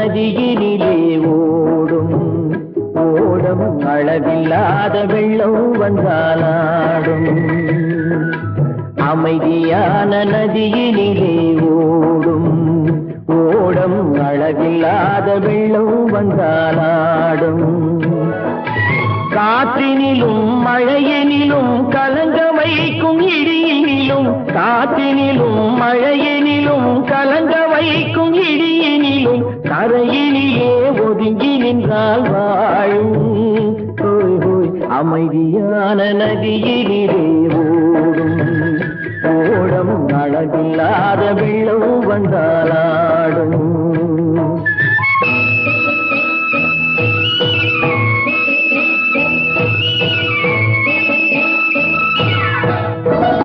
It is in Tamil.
நதியினிலே ஓடும் ஓடம் அளவில்லாத வெள்ளம் வந்தாலாடும் அமைதியான நதியினிலே ஓடும் ஓடம் அளவில்லாத வெள்ளம் வந்தாலாடும் காற்றினிலும் மழையினிலும் கலங்க வைக்கும் இடியினிலும் காற்றினிலும் மழையினிலும் கலங்க வைக்கும் இடியினிலும் கரையினிலே ஒதுங்கி நின்றால் வாழும் அமைதியான நதியினிலே